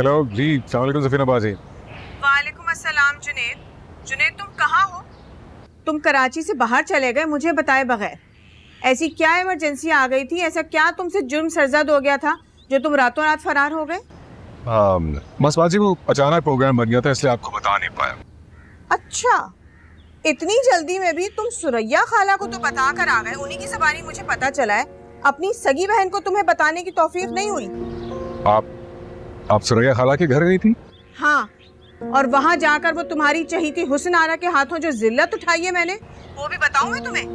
Hello जी, अस्सलाम वालेकुम सफीना बाजी। वालेकुम अस्सलाम जुनैद। जुनैद तुम कहाँ हो? तुम कराची से बाहर चले गए मुझे बताए बगैर। ऐसी क्या इमरजेंसी आ गई थी? ऐसा क्या तुमसे जुर्म सरजद हो गया था जो तुम रातों रात फरार हो गए? बस बाजी वो अचानक प्रोग्राम बन गया था इसलिए आपको बता नहीं पाया। अच्छा, इतनी जल्दी में भी तुम सुरैया खाला को तो बता कर आ गए। उन्हीं की ज़बानी मुझे पता चला है, अपनी सगी बहन को तुम्हें बताने की तौफीक नहीं हुई। आप सुरैया खाला के घर गई थी? हाँ, और वहाँ जाकर वो तुम्हारी चहीती हुस्न आरा के हाथों जो जिल्लत उठाई है मैंने, वो भी बताऊं मैं तुम्हें?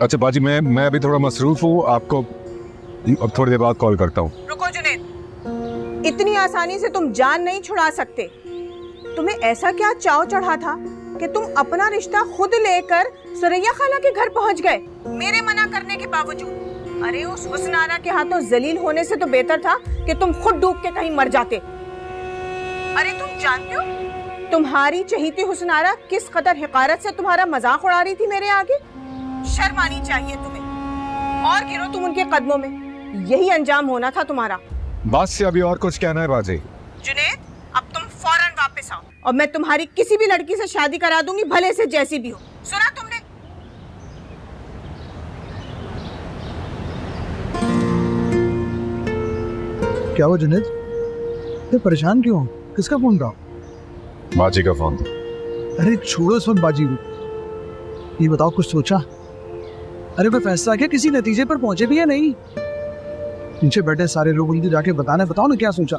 अच्छा बाजी, मैं अभी थोड़ा मसरूफ हूँ, आपको अब थोड़ी देर बाद कॉल करता हूँ। रुको जुनैद, इतनी आसानी से तुम जान नहीं छुड़ा सकते। तुम्हें ऐसा क्या चाव चढ़ा था कि तुम अपना रिश्ता खुद लेकर सुरैया खाला के घर पहुंच गए मेरे मना करने के बावजूद? अरे उस हुस्न आरा के हाथों जलील होने से तो बेहतर था कि तुम खुद डूब के कहीं मर जाते। अरे तुम जानते हो तुम्हारी चहीती हुस्न आरा किस कदर हिकारत से तुम्हारा मजाक उड़ा रही थी मेरे आगे? शर्म आनी चाहिए तुम्हें। और गिरो तुम उनके कदमों में, यही अंजाम होना था तुम्हारा। बस से अभी और कुछ कहना है बाजी? जुनैद, अब तुम फौरन वापस आओ और मैं तुम्हारी किसी भी लड़की से शादी करा दूंगी, भले से जैसी भी हो। सुना तुमने? क्या हुआ जुनैद, ये परेशान क्यों हो? किसका फोन था? बाजी का फोन। अरे छोड़ो सुन बाजी, ये बताओ कुछ सोचा? अरे कोई फैसला क्या, किसी नतीजे पर पहुंचे भी या नहीं? नीचे बैठे सारे लोग उनकी जाके बताओ ना क्या सोचा?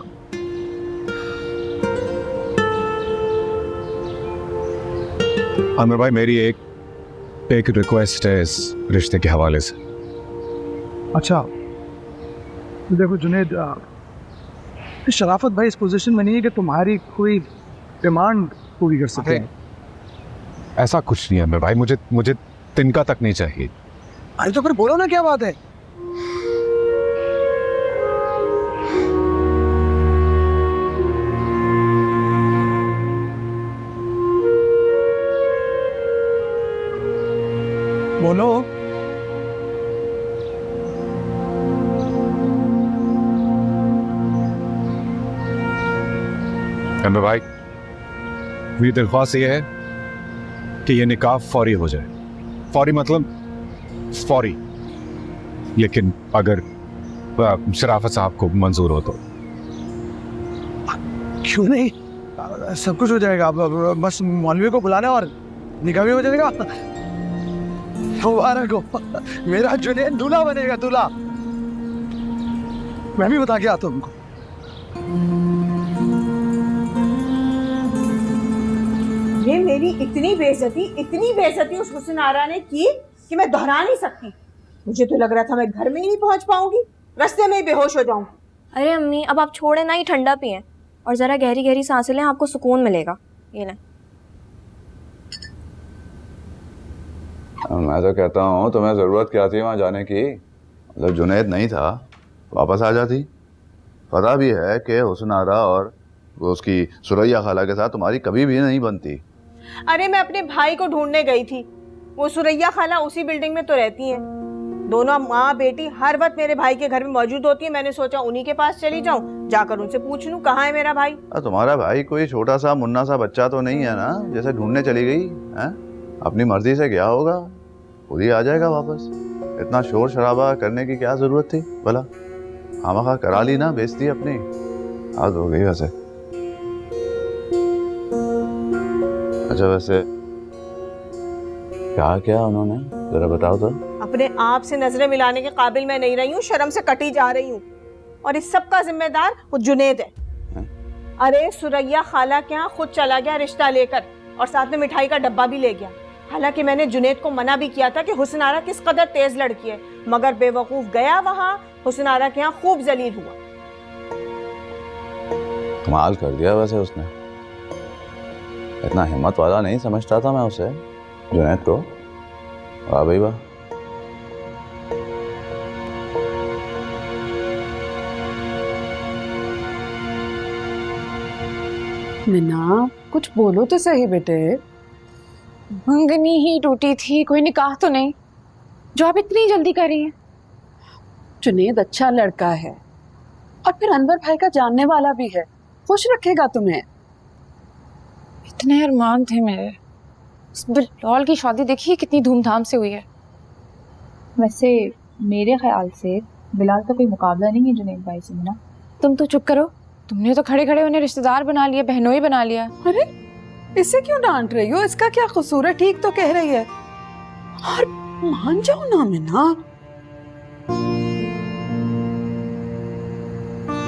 आमिर भाई, मेरी एक रिक्वेस्ट है इस रिश्ते के हवाले से। अच्छा देखो जुनैद, शराफत भाई इस पोजीशन में नहीं है कि तुम्हारी कोई डिमांड पूरी कर सके। ऐसा कुछ नहीं है आमिर भाई, मुझे तिनका तक नहीं चाहिए। अरे तो फिर बोलो ना क्या बात है? बोलो। आमिर भाई, मेरी दरख्वास्त ये है कि ये निकाह फौरी हो जाए। फौरी मतलब फौरी, लेकिन अगर शराफत साहब को मंजूर हो तो। क्यों नहीं, सब कुछ हो जाएगा। अब बस मौलवी को बुलाना और निकाह भी हो जाएगा। मुबारक हो, मेरा जुनैद दूल्हा बनेगा, दूल्हा। मैं भी बता के आता हूँ उनको। ये मेरी इतनी बेइज्जती उस हुस्न आरा ने की कि मैं दोहरा नहीं सकती। मुझे तो लग रहा था मैं घर में ही नहीं पहुंच पाऊंगी, रास्ते में ही बेहोश हो जाऊंगी। अरे अम्मी, अब आप छोड़े ना, ही ठंडा पिएं और ज़रा गहरी गहरी सांसें लें, आपको सुकून मिलेगा। ये लें। मैं तो कहता हूँ तुम्हें ज़रूरत क्या थी वहाँ जाने की? मतलब जुनैद नहीं था, वापस आ जाती। पता भी है कि हुस्न आरा और वो उसकी सुरैया खाला के साथ तुम्हारी कभी भी नहीं बनती। अरे मैं अपने भाई को ढूंढने गई थी, वो सुरैया खाला उसी बिल्डिंग में तो रहती हैं। दोनों माँ बेटी हर वक्त मेरे भाई के घर में मौजूद होती है। मैंने सोचा उन्हीं के पास चली जाऊं, जाकर उनसे पूछ लूं कहाँ है मेरा भाई। तुम्हारा भाई कोई छोटा सा मुन्ना सा बच्चा तो नहीं है ना, जैसे ढूंढने चली गई है? अपनी मर्जी से गया होगा, खुद ही आ जाएगा वापस। इतना शोर शराबा करने की क्या जरूरत थी भला? खामखा करा ली ना बेइज्जती अपनी, आज हो गई वैसे। अच्छा वैसे क्या क्या उन्होंने, जरा बताओ तो। अपने आप से नजरें मिलाने के काबिल मैं नहीं रही हूँ, शर्म से कटी जा रही हूँ। और इस सब का जिम्मेदार वो जुनैद है। अरे सुरैया खाला के यहाँ खुद चला गया रिश्ता लेकर, और साथ में मिठाई का डब्बा भी ले गया। हालांकि मैंने जुनैद को मना भी किया था कि हुस्न आरा किस कदर तेज लड़की है, मगर बेवकूफ गया वहाँ, हुस्न आरा के यहाँ खूब जलील हुआ। कमाल कर दिया वैसे उसने, इतना हिम्मत वाला नहीं समझता था मैं उसे, जुनैद को। वाह भाई वाह। मीना, कुछ बोलो तो सही बेटे। मंगनी ही टूटी थी, कोई निकाह तो नहीं जो आप इतनी जल्दी कर रही हैं? जुनैद अच्छा लड़का है, और फिर अनवर भाई का जानने वाला भी है, खुश रखेगा तुम्हें। इतने अरमान थे मेरे। उस बिलाल की शादी देखिए कितनी धूमधाम से हुई है। वैसे मेरे ख्याल से बिलाल का कोई मुकाबला नहीं है जुनैद भाई से ना। तुम तो चुप करो, तुमने तो खड़े खड़े उन्हें रिश्तेदार बना लिया, बहनोई बना लिया। अरे इसे क्यों डांट रही हो? इसका क्या कसूर है? ठीक तो कह रही है। और मान जाओ ना मीना।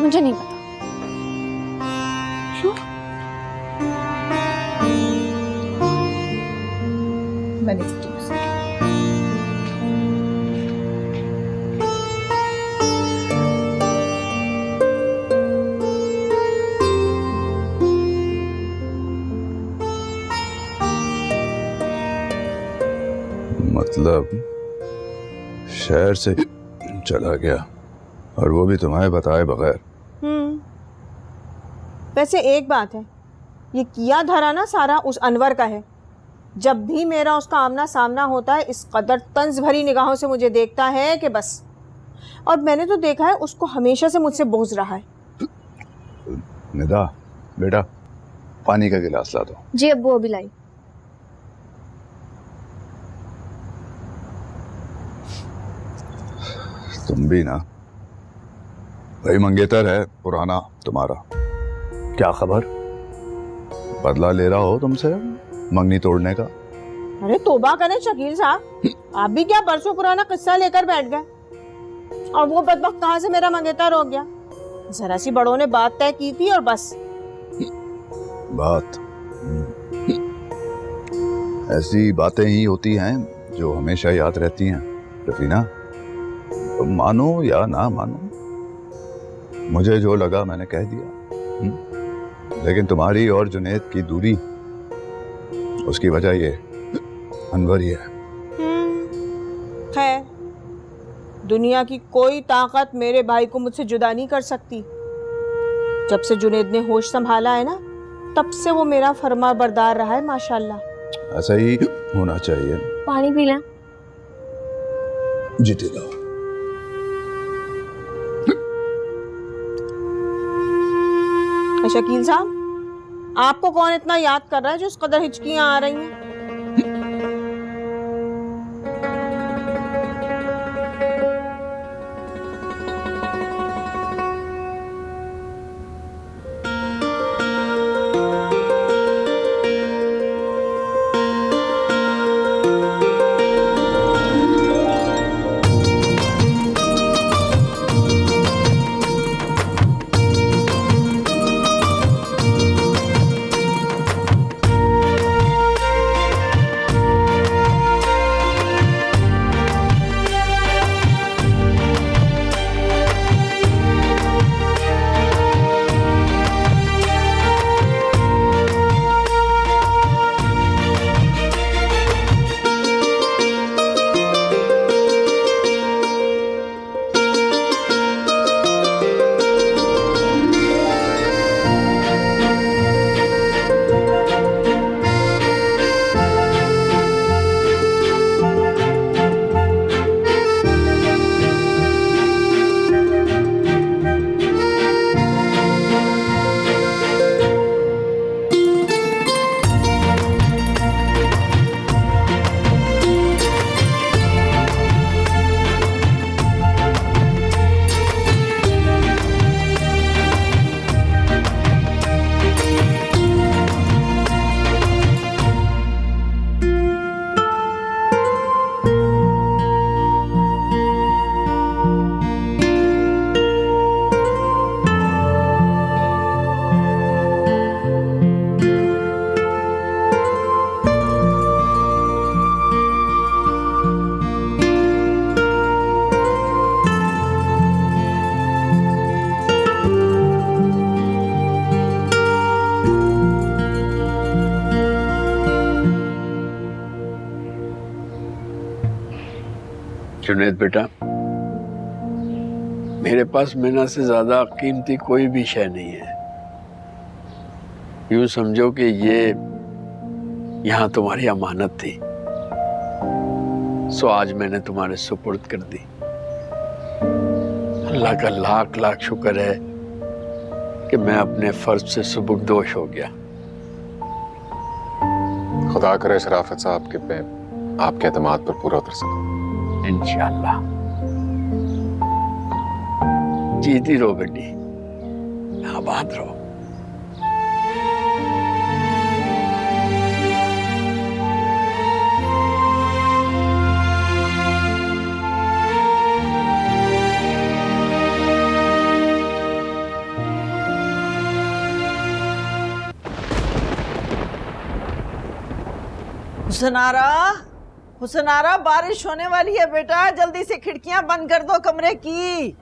मुझे नहीं पता। मैं देखती हूँ उसे। मतलब शहर से चला गया और वो भी तुम्हें बताए बगैर। वैसे एक बात है, ये किया धरा ना सारा उस अनवर का है। जब भी मेरा उसका आमना सामना होता है इस कदर तंज भरी निगाहों से मुझे देखता है कि बस। और मैंने तो देखा है उसको हमेशा से मुझसे बोझ रहा है। निदा बेटा पानी का गिलास ला दो। जी अब्बू अभी लाई। तुम भी ना भाई मंगेतर है पुराना तुम्हारा, क्या खबर बदला ले रहा हो तुमसे मंगनी तोड़ने का? अरे तौबा करें शकील साहब, आप भी क्या बरसों पुराना किस्सा लेकर बैठ गए। और वो बदबख्त कहाँ से मेरा मंगेतर हो गया? जरा सी बड़ों ने बात तय की थी और बस। बात ऐसी बातें ही होती हैं जो हमेशा याद रहती हैं रफीना। तुम मानो या ना मानो, मुझे जो लगा मैंने कह दिया। लेकिन तुम्हारी और जुनैद की दूरी, उसकी वजह ये अनवर ही है। खैर, दुनिया की कोई ताकत मेरे भाई को मुझसे जुदा नहीं कर सकती। जब से जुनैद ने होश संभाला है ना, तब से वो मेरा फरमा बरदार रहा है माशाल्लाह। ऐसा ही होना चाहिए। पानी पी लें। जीते लो। शकील साहब, आपको कौन इतना याद कर रहा है जो इस कदर हिचकियां आ रही हैं? जुनैद बेटा, मेरे पास मीना से ज्यादा कीमती कोई भी शय नहीं है। यूं समझो कि ये यहाँ तुम्हारी अमानत थी, सो आज मैंने तुम्हारे सुपुर्द कर दी। अल्लाह का लाख लाख शुक्र है कि मैं अपने फर्ज से सुबुकदोश हो गया। खुदा करे शराफत साहब के पे आपके एतमाद पर पूरा उतर सकूं। इंशाअल्लाह। जीती रहो बेटी, आबाद रहो। हुसनारा, हुसनारा, बारिश होने वाली है बेटा, जल्दी से खिड़कियां बंद कर दो कमरे की।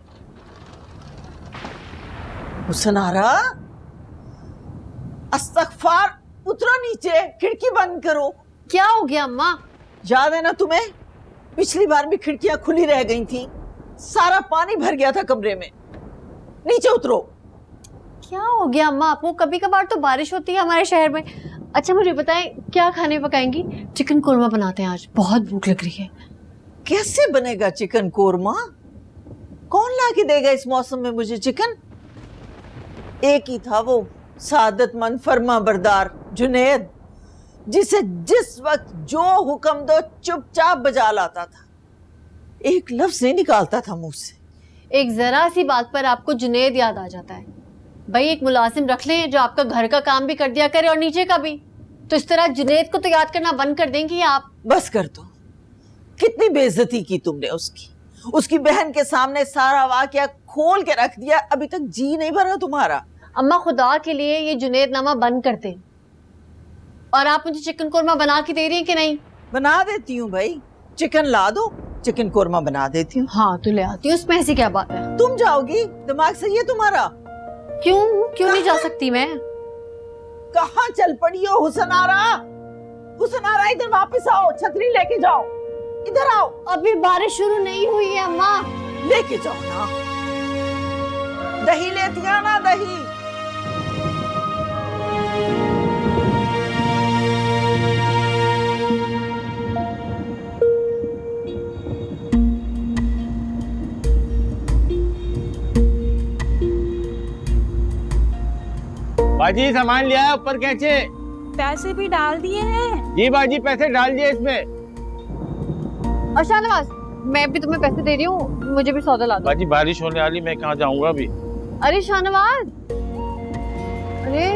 हुसनारा, अस्तगफार, उतरो नीचे, खिड़की बंद करो। क्या हो गया अम्मा? याद है ना तुम्हें, पिछली बार भी खिड़कियां खुली रह गई थी, सारा पानी भर गया था कमरे में। नीचे उतरो। क्या हो गया अम्मा आपको? कभी कभार तो बारिश होती है हमारे शहर में। अच्छा मुझे बताएं, क्या खाने पकाएंगी? चिकन कोरमा बनाते हैं आज, बहुत भूख लग रही है। कैसे बनेगा चिकन कोरमा? कौन ला के देगा इस मौसम में मुझे चिकन? एक ही था वो सादतमंद फर्मा बरदार जुनेद, जिसे जिस वक्त जो हुक्म दो चुपचाप बजा लाता था, एक लफ्ज नहीं निकालता था मुंह से। एक जरा सी बात पर आपको जुनेद याद आ जाता है। भाई एक मुलाजिम रख लें जो आपका घर का काम भी कर दिया करे और नीचे का भी। तो इस तरह जुनेद को तो याद करना बंद कर देंगी आप? बस कर दो, कितनी बेइज्जती की तुमने उसकी। उसकी बहन के सामने सारा वाकया खोल के रख दिया, अभी तक जी नहीं भरा तुम्हारा। अम्मा खुदा के लिए ये जुनेद नामा बंद करते। और आप मुझे चिकन कोरमा बना के दे रही हैं कि नहीं? बना देती हूँ भाई, चिकन ला दो, चिकन कोरमा बना देती हूँ। हाँ तो ले आती हूँ, उसमें ऐसी क्या बात है? तुम जाओगी? दिमाग सही है तुम्हारा? क्यों क्यों नहीं जा सकती मैं? कहाँ चल पड़ी हो हुसनारा? हुसनारा इधर वापस आओ, छतरी लेके जाओ, इधर आओ। अभी बारिश शुरू नहीं हुई है अम्मा। लेके जाओ ना, दही लेती आना, दही। बाजी सामान लिया ऊपर कैसे? पैसे भी डाल दिए हैं। जी बाजी पैसे डाल दिए इसमें। और शाहनवाज, मैं भी तुम्हें पैसे दे रही हूँ, मुझे भी सौदा ला दो। बाजी बारिश होने वाली, मैं कहाँ जाऊंगा अभी। अरे शाहनवाज, अरे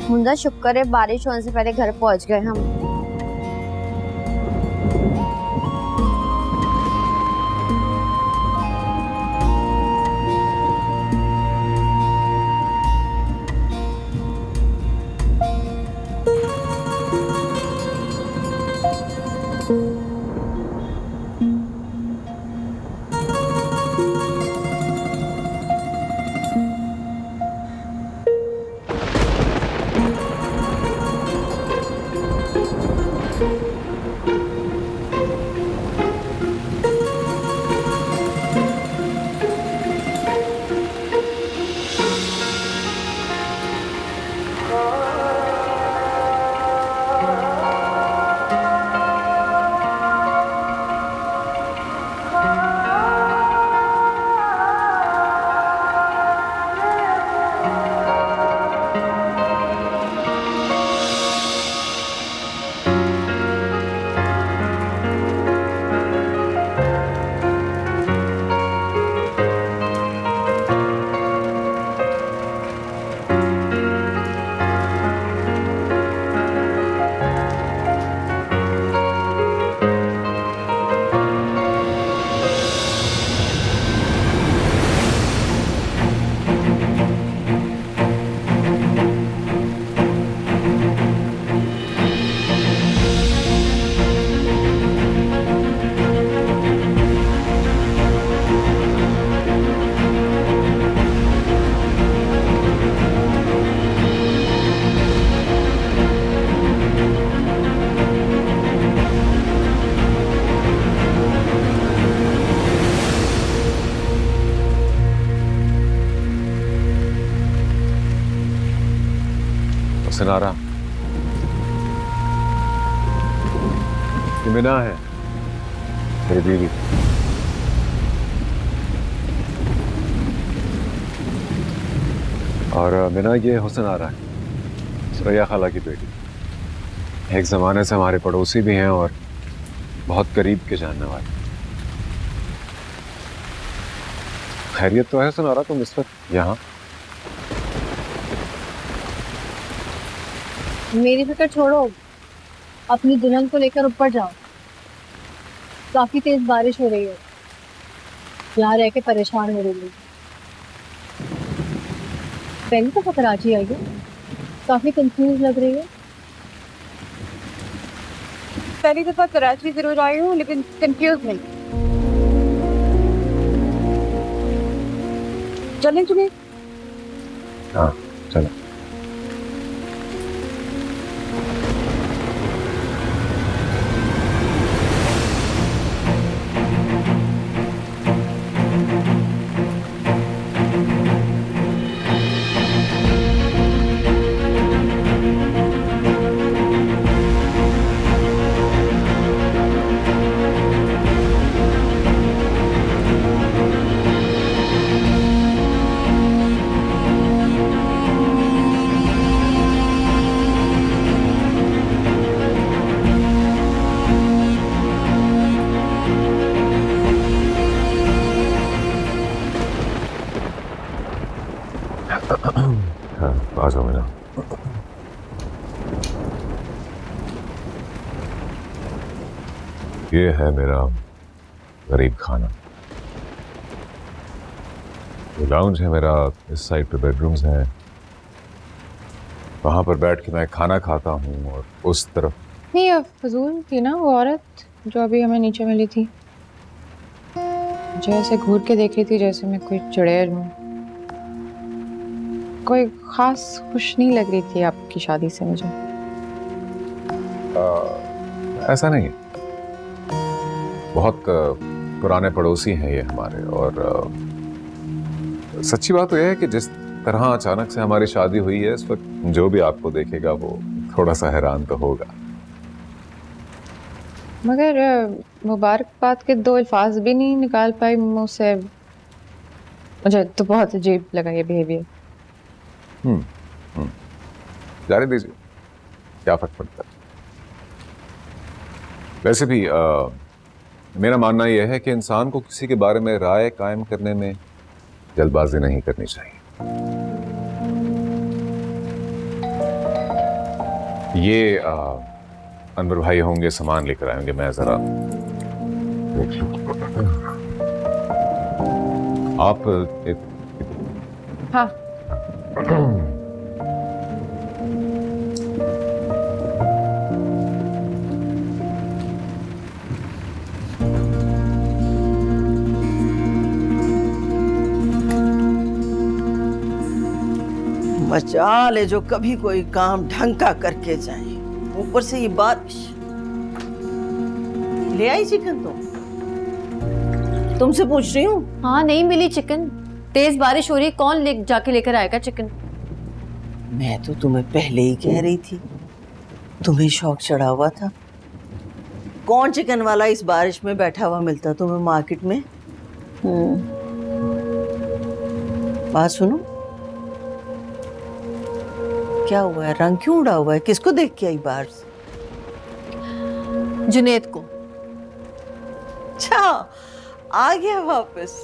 मुंदा शुक्र है बारिश होने से पहले घर पहुंच गए हम। सिनारा, ये मिना है, मेरी बीवी। और मिना ये हुसन आ रहा है, सुरैया खाला की बेटी। एक ज़माने से हमारे पड़ोसी भी हैं और बहुत करीब के जानने वाले। खैरियत तो है सुनारा, तुम इस वक्त यहाँ? मेरी फिक्र छोड़ो, अपनी दुल्हन को लेकर ऊपर जाओ। काफी तेज बारिश हो रही है, यहाँ रह के परेशान हो रही है। पहली दफा कराची आई हो, काफी कंफ्यूज लग रही है। पहली दफा कराची जरूर आई हूँ लेकिन कंफ्यूज नहीं। चलें जुनेद? हाँ चलो। हाँ आ जाओ मिना। ये है मेरा गरीब खाना। ये लाउंज है मेरा, इस साइड पे बेडरूम्स हैं, वहां पर बैठ के मैं खाना खाता हूँ। और उस तरफ नहीं, अब फजूल थी ना वो औरत जो अभी हमें नीचे मिली थी। जैसे घूर के देख रही थी जैसे मैं कोई चुड़ैल हूँ। कोई खास खुश नहीं लग रही थी आपकी शादी से मुझे। ऐसा नहीं है, बहुत पुराने पड़ोसी हैं ये हमारे। और सच्ची बात तो यह है कि जिस तरह अचानक से हमारी शादी हुई है, इस वक्त जो भी आपको देखेगा वो थोड़ा सा हैरान तो होगा। मगर मुबारकबाद के दो अल्फाज भी नहीं निकाल पाई मुंह से। मुझे तो बहुत अजीब लगा ये बिहेवियर। जाने दीजिए, क्या फर्क पड़ता है। वैसे भी मेरा मानना यह है कि इंसान को किसी के बारे में राय कायम करने में जल्दबाजी नहीं करनी चाहिए। ये अनवर भाई होंगे, सामान लेकर आएंगे, मैं जरा देख लूं। आप हाँ मचाल जो कभी कोई काम ढंग का करके जाए, ऊपर से ये बारिश। ले आई चिकन? तुमसे पूछ रही हूँ। हाँ नहीं मिली चिकन, तेज बारिश हो रही है, कौन जाके लेकर आएगा चिकन? मैं तो तुम्हें पहले ही कह रही थी, तुम्हें शौक चढ़ा हुआ था। कौन चिकन वाला इस बारिश में बैठा हुआ मिलता तुम्हें मार्केट में? बात सुनो, क्या हुआ है? रंग क्यों उड़ा हुआ है? किसको देख के आई बाहर से? जुनेद को। अच्छा, आ गया वापस?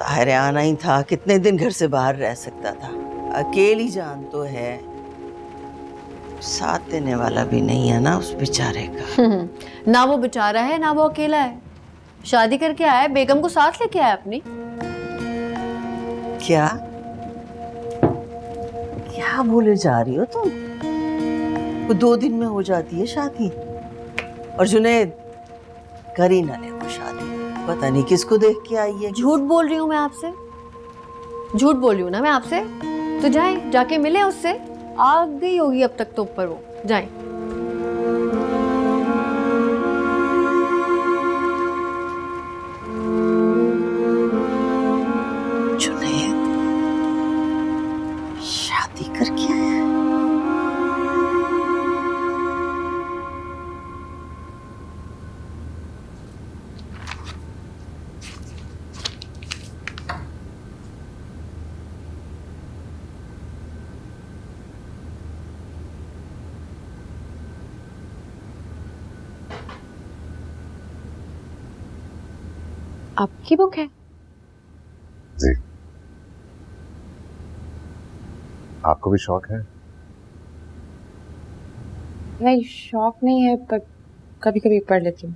अरे आना ही था, कितने दिन घर से बाहर रह सकता था। अकेली जान तो है, साथ देने वाला भी नहीं है ना उस बेचारे का। ना वो बेचारा है ना वो अकेला है, शादी करके आया है, बेगम को साथ लेके आया अपनी। क्या क्या बोले जा रही हो तुम? वो 2 दिन में हो जाती है शादी। और जुनेद कर ही ना ले वो शादी, पता नहीं किसको देख के आई है। झूठ बोल रही हूँ मैं आपसे, झूठ बोल रही हूँ ना मैं आपसे। तो जाए, जाके मिले उससे, आ गई होगी अब तक तो ऊपर वो। जाए। जुनेद शादी करके आया है? आपकी बुक है? जी। आपको भी शौक है? नहीं, शौक नहीं है, पर कभी कभी पढ़ लेती हूँ।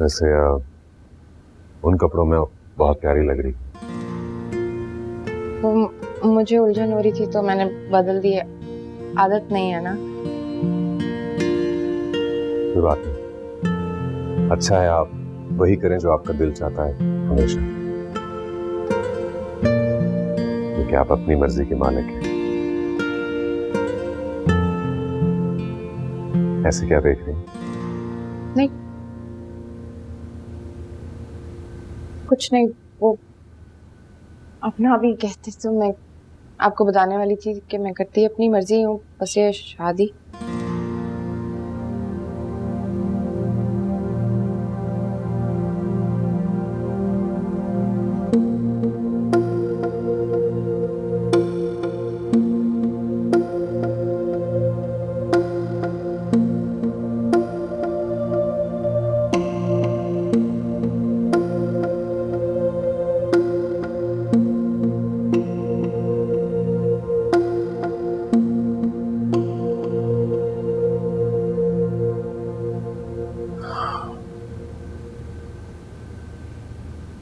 वैसे उन कपड़ों में बहुत प्यारी लग रही। वो मुझे उलझन हो रही थी तो मैंने बदल दी है। आदत नहीं है ना। कोई बात नहीं, अच्छा है आप वही करें जो आपका दिल चाहता है हमेशा, क्योंकि आप अपनी मर्जी के मालिक हैं। ऐसे क्या देख रही हैं? नहीं, कुछ नहीं। वो अपना भी कहते तो मैं आपको बताने वाली थी कि मैं करती अपनी मर्जी हूँ, बस ये शादी।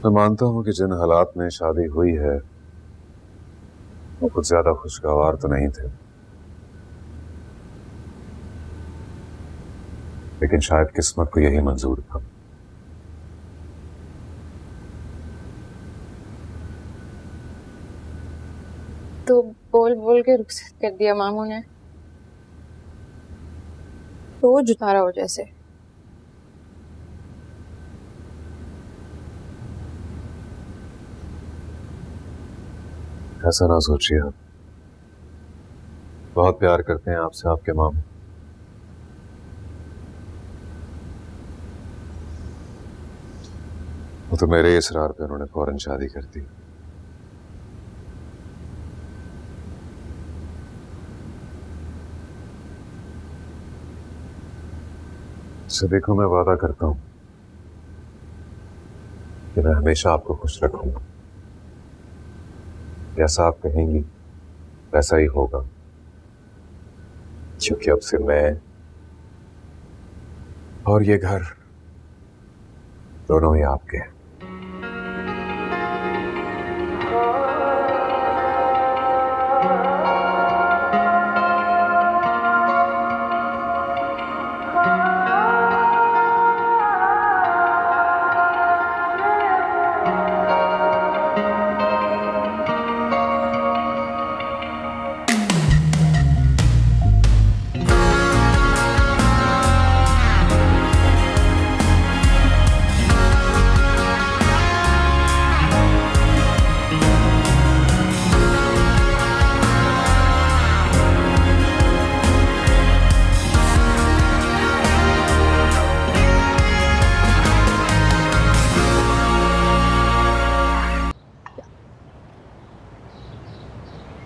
मैं मानता हूं कि जिन हालात में शादी हुई है वो कुछ ज्यादा खुशगवार तो नहीं थे, लेकिन शायद किस्मत को यही मंजूर था। तो बोल बोल के रुखसत कर दिया मामू ने। रोज उतारा हो जैसे। ऐसा ना सोचिए, आप बहुत प्यार करते हैं आपसे आपके मामू। वो तो मेरे इसरार पे उन्होंने फौरन शादी कर दी। से देखो, मैं वादा करता हूं कि मैं हमेशा आपको खुश रखूंगा। जैसा आप कहेंगी वैसा ही होगा, क्योंकि अब से मैं और ये घर दोनों ही आपके हैं।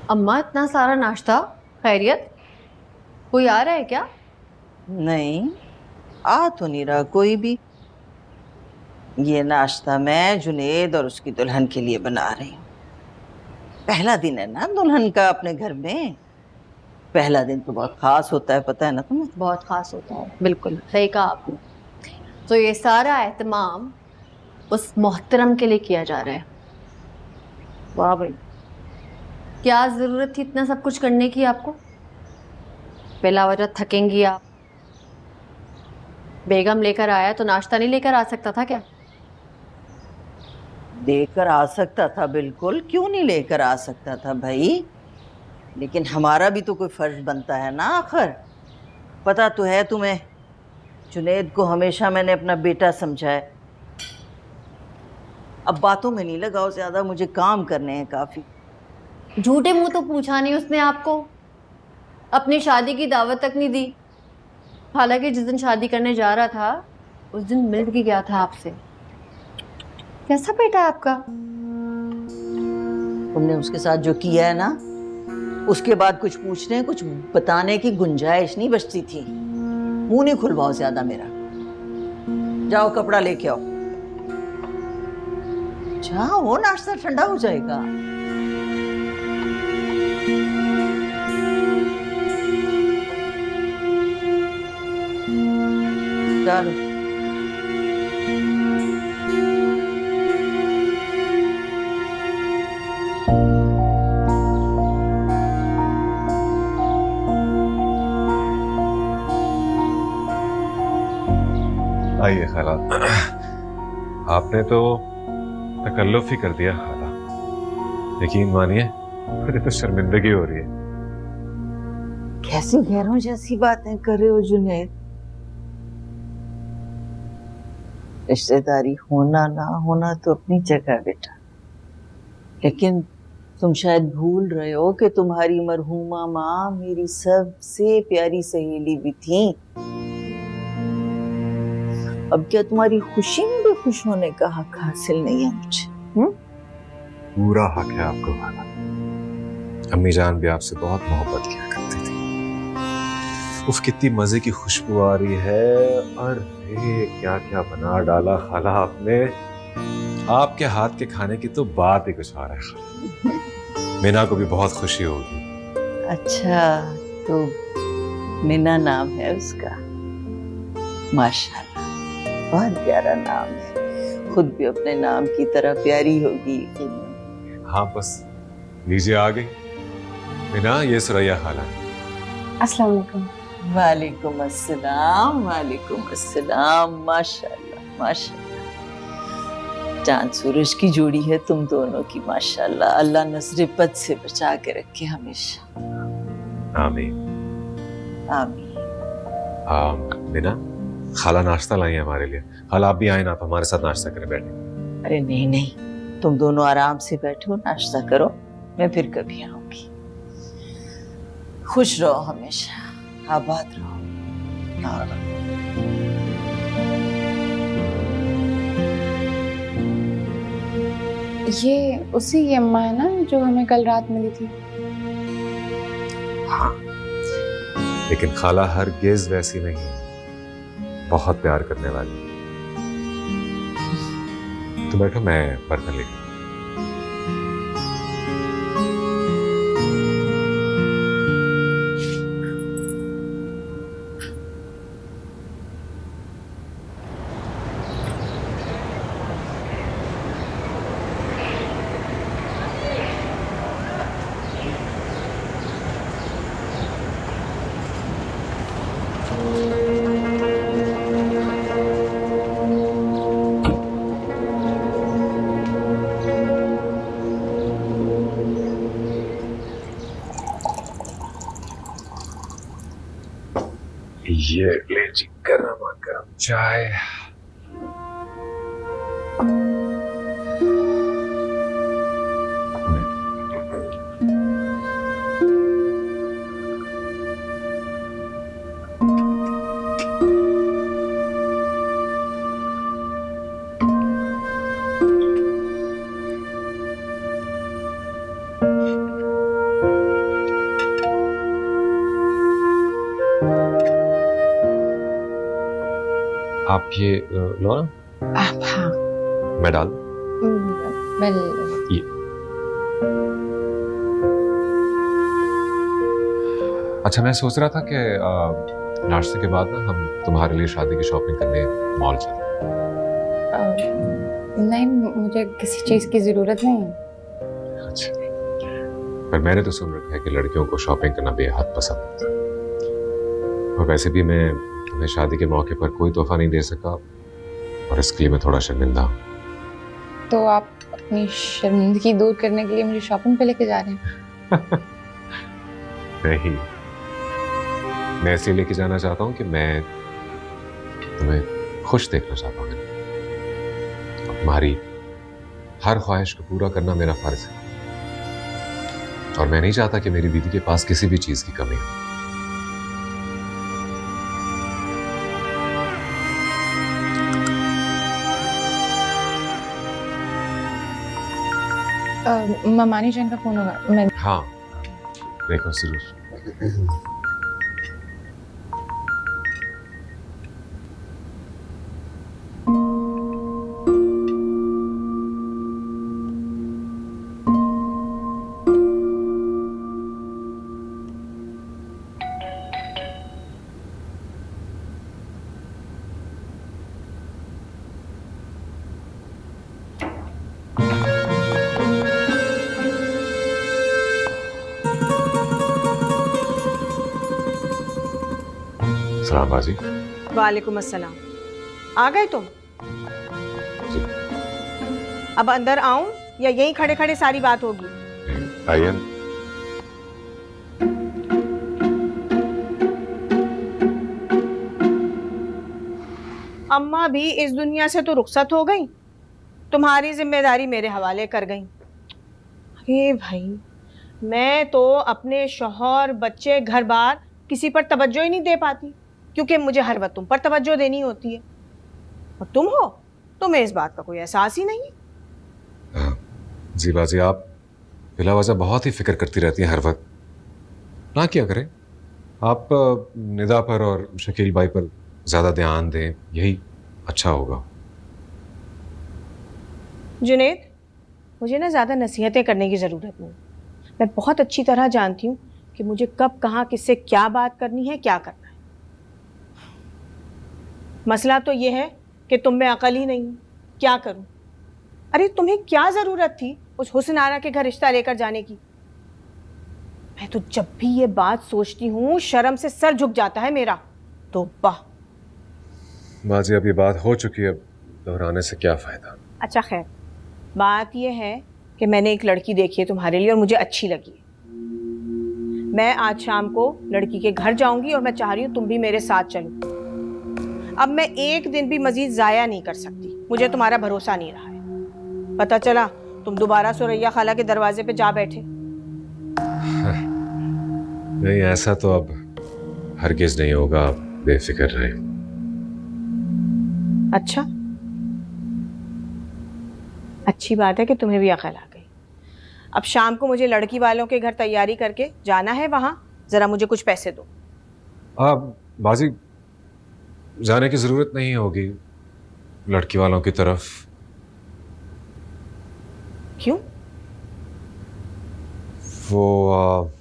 अम्मा, इतना सारा नाश्ता? खैरियत? कोई आ रहा है क्या? नहीं, आ तो नहीं रहा कोई भी। ये नाश्ता मैं जुनेद और उसकी दुल्हन के लिए बना रही हूँ। पहला दिन है ना दुल्हन का अपने घर में। पहला दिन तो बहुत खास होता है, पता है ना तुम्हें? बहुत खास होता है, बिल्कुल सही कहा आपने। तो ये सारा एहतमाम उस मोहतरम के लिए किया जा रहा है। वाह भाई, क्या ज़रूरत थी इतना सब कुछ करने की आपको? बेला वजह थकेंगी आप। बेगम लेकर आया तो नाश्ता नहीं लेकर आ सकता था क्या? लेकर आ सकता था, बिल्कुल, क्यों नहीं लेकर आ सकता था भाई। लेकिन हमारा भी तो कोई फर्ज बनता है ना आखिर। पता तो है तुम्हें, जुनेद को हमेशा मैंने अपना बेटा समझा है। अब बातों में नहीं लगाओ ज्यादा, मुझे काम करने हैं काफी। झूठे मुंह तो पूछा नहीं उसने आपको, अपनी शादी की दावत तक नहीं दी। हालांकि जिस दिन शादी करने जा रहा था उस दिन मिल भी गया था आपसे। कैसा बेटा है आपका? तुमने उसके साथ जो किया है ना, उसके बाद कुछ पूछने कुछ बताने की गुंजाइश नहीं बचती थी। मुंह नहीं खुलवाओ ज्यादा मेरा। जाओ कपड़ा लेके आओ। जाओ, नाश्ता ठंडा हो जाएगा। चलो। आइए खाला। आपने तो तकल्लुफ ही कर दिया खाला। यकीन मानिए मुझे तो शर्मिंदगी हो रही है। कैसी गैरों जैसी बातें कर रहे हो जुनैद? रिश्तेदारी होना ना होना तो अपनी जगह बेटा, लेकिन तुम शायद भूल रहे हो कि तुम्हारी मरहूमा माँ मेरी सबसे प्यारी सहेली भी थी। अब क्या तुम्हारी खुशी में भी खुश होने का हक हासिल नहीं है मुझे? पूरा हक है आपको खाला। अम्मी जान भी आपसे बहुत मोहब्बत किया करती थी। उफ, कितनी मजे की खुशबू आ रही है। अरे क्या क्या बना डाला खाला आपने। आपके हाथ के खाने की तो बात ही कुछ और है खाला। मीना को भी बहुत खुशी होगी। अच्छा, तो मीना नाम है उसका? माशाल्लाह, बहुत प्यारा नाम है। खुद भी अपने नाम की तरह प्यारी होगी। हाँ बस लीजिए, आ गई मीना। ये सुरैया खाला। अस्सलाम वालेकुम। वालेकुम अस्सलाम, वालेकुम अस्सलाम। माशाल्लाह माशाल्लाह, चांद सूरज की जोड़ी है तुम दोनों की। माशाल्लाह, अल्लाह नजर बद से बचा के रखे हमेशा। आमीन आमीन। मीना, खाला नाश्ता लाई है हमारे लिए। खाला आप भी आए ना, आप हमारे साथ नाश्ता करें, बैठे। अरे नहीं नहीं, तुम दोनों आराम से बैठो, नाश्ता करो, मैं फिर कभी आऊंगी। खुश रहो हमेशा, आबाद रहो। ये उसी की अम्मा है ना जो हमें कल रात मिली थी? हाँ, लेकिन खाला हरगिज़ वैसी नहीं है। बहुत प्यार करने वाली। तो बैठो, मैं बर्तन लेकर। ये ले जी गरमा गरम चाय। आप ये लो ना। आप? हाँ, मैं डाल। मैं ये अच्छा, मैं सोच रहा था कि नाश्ते के बाद ना हम तुम्हारे लिए शादी की शॉपिंग करने मॉल चलें। नहीं, मुझे किसी चीज की जरूरत नहीं है। अच्छा, पर मैंने तो सुन रखा है कि लड़कियों को शॉपिंग करना बेहद पसंद होता है। और वैसे भी मैं तुम्हें शादी के मौके पर कोई तोहफा नहीं दे सका, और इसके लिए मैं थोड़ा शर्मिंदा हूँ। तो आप अपनी शर्मिंदगी दूर करने के लिए मुझे शॉपिंग पे लेके जा रहे हैं? नहीं, मैं इसलिए लेके जाना चाहता हूँ कि मैं तुम्हें खुश देखना चाहता हूँ। तुम्हारी हर ख्वाहिश को पूरा करना मेरा फर्ज है, और मैं नहीं चाहता कि मेरी दीदी के पास किसी भी चीज की कमी हो। ममानी जान का फोन होगा, मैं हाँ, देखो जरूर। सलाम बाजी। वालेकुम अस्सलाम। आ गए तुम? अब अंदर आऊं या यहीं खड़े खड़े सारी बात होगी? आइए। अम्मा भी इस दुनिया से तो रुखसत हो गई, तुम्हारी जिम्मेदारी मेरे हवाले कर गई। अरे भाई, मैं तो अपने शौहर, बच्चे, घर बार किसी पर तवज्जो ही नहीं दे पाती, क्योंकि मुझे हर वक्त तुम पर तवज्जो देनी होती है। और तुम हो, तुम्हें इस बात का कोई एहसास ही नहीं है। जी बाजी, आप बिला वजह बहुत ही फिक्र करती रहती हैं हर वक्त। ना क्या करें, आप निदा पर और शकील भाई पर ज़्यादा ध्यान दें, यही अच्छा होगा। जुनेद, मुझे ना ज़्यादा नसीहतें करने की ज़रूरत नहीं। मैं बहुत अच्छी तरह जानती हूँ कि मुझे कब, कहाँ, किससे क्या बात करनी है, क्या करना है। मसला तो ये है कि तुम में अकल ही नहीं। क्या करूँ? अरे तुम्हें क्या ज़रूरत थी उस हुस्न आरा के घर रिश्ता लेकर जाने की? मैं तो जब भी ये बात सोचती हूँ शर्म से सर झुक जाता है मेरा। तो वाह बाजी, अब ये बात हो चुकी है, अब दोहराने से क्या फ़ायदा। अच्छा खैर, बात यह है कि मैंने एक लड़की देखी है तुम्हारे लिए और मुझे अच्छी लगी है। मैं आज शाम को लड़की के घर जाऊंगी और मैं चाह रही हूँ तुम भी मेरे साथ चलो। अब मैं एक दिन भी मजीद ज़ाया नहीं कर सकती, मुझे तुम्हारा भरोसा नहीं रहा है। पता चला तुम दोबारा सुरैया खाला के दरवाजे पे जा बैठे। नहीं, ऐसा तो अब हरगिज़ नहीं होगा, आप बेफिक्र रहे। अच्छा, अच्छी बात है कि तुम्हें भी अकल आ गई। अब शाम को मुझे लड़की वालों के घर तैयारी करके जाना है, वहां जरा मुझे कुछ पैसे दो। बाजी, जाने की ज़रूरत नहीं होगी लड़की वालों की तरफ। क्यों? वो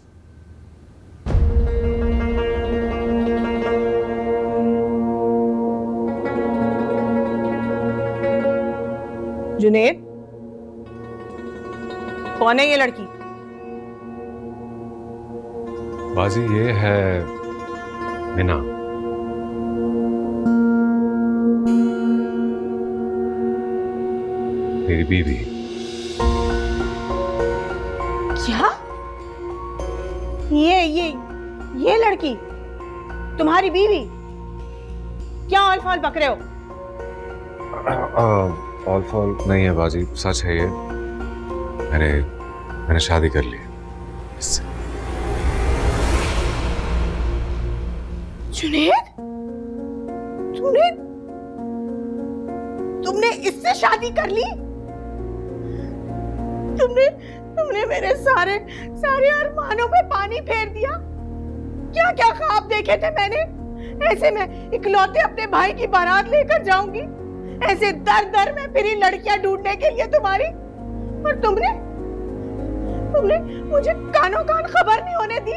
जुनेद, कौन है ये लड़की? बाजी, ये है मिना। मेरी बीवी। क्या? ये लड़की तुम्हारी बीवी? क्या ऑल फॉल बक रहे हो? ऑल फॉल नहीं है बाजी, सच है ये। मैंने शादी कर ली इससे। जुनेद, तुमने इससे शादी कर ली? तुमने मेरे सारे अरमानों पे पानी फेर दिया। क्या क्या ख्वाब देखे थे मैंने? ऐसे में इकलौते अपने भाई की बारात लेकर जाऊंगी, ऐसे दर दर में फिरी लड़कियां ढूंढने के लिए तुम्हारी। पर तुमने मुझे कानों कान खबर नहीं होने दी।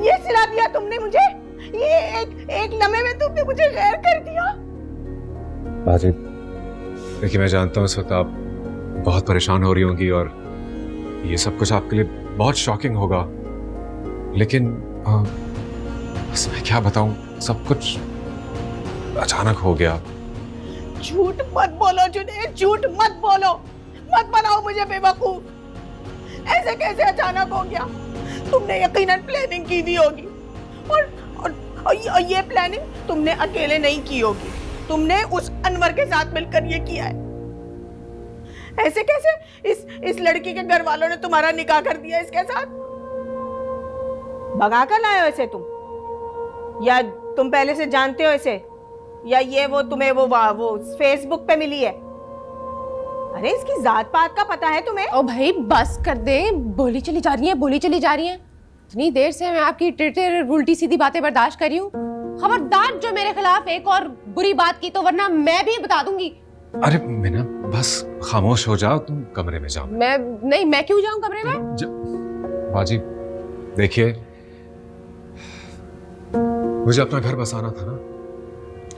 ये सिला दिया तुमने मुझे। ये एक लम्हे में तुमने मुझे गैर कर दिया। बाजी, देखिए, मैं जानता हूँ इस वक्त आप बहुत परेशान हो रही होंगी और ये सब कुछ आपके लिए बहुत शॉकिंग होगा, लेकिन बस मैं क्या बताऊं, सब कुछ अचानक हो गया। झूठ मत बोलो जुनेद, झूठ मत बोलो, मत बनाओ मुझे बेवकूफ। ऐसे कैसे अचानक हो गया? तुमने यकीनन प्लानिंग की दी होगी और ये प्लानिंग तुमने अकेले नहीं की होगी, तुमने उस अनवर के साथ मिलकर ये किया है। ऐसे कैसे इस लड़की के घर वालों ने तुम्हारा निकाह कर दिया इसके साथ? भगा कर लाए हो इसे तुम, या तुम पहले से जानते हो इसे, या ये वो तुम्हें वो फेसबुक पे मिली है? अरे इसकी जात पात का पता है तुम्हें? ओ भाई बस कर दे, बोली चली जा रही है। इतनी देर से मैं आपकी टेढ़ी उल्टी सीधी बातें बर्दाश्त कर रही हूँ। खबरदार जो मेरे खिलाफ एक और बुरी बात की तो वरना मैं भी बता दूंगी। अरे मीना, बस खामोश हो जाओ, तुम कमरे में जाओ। मैं क्यों जाऊं कमरे में? बाजी देखिए, मुझे अपना घर बसाना था ना,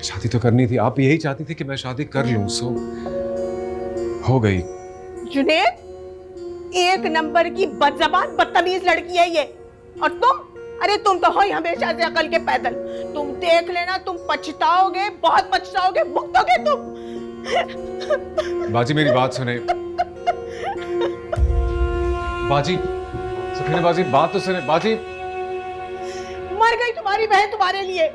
शादी तो करनी थी। आप यही चाहती थी कि मैं शादी कर लूं, सो हो गई। जुनेद, एक नंबर की बदजबान बदतमीज लड़की है ये, और तुम अरे तुम तो हो ही हमेशा से अकल के पैदल। तुम देख लेना, तुम पछताओगे, बहुत पछताओगे, भुगतोगे तुम। बाजी मेरी बात सुने। बाजी सुखने, बाजी बात तो सुने। बाजी मर गई तुम्हारी बहन तुम्हारे लिए।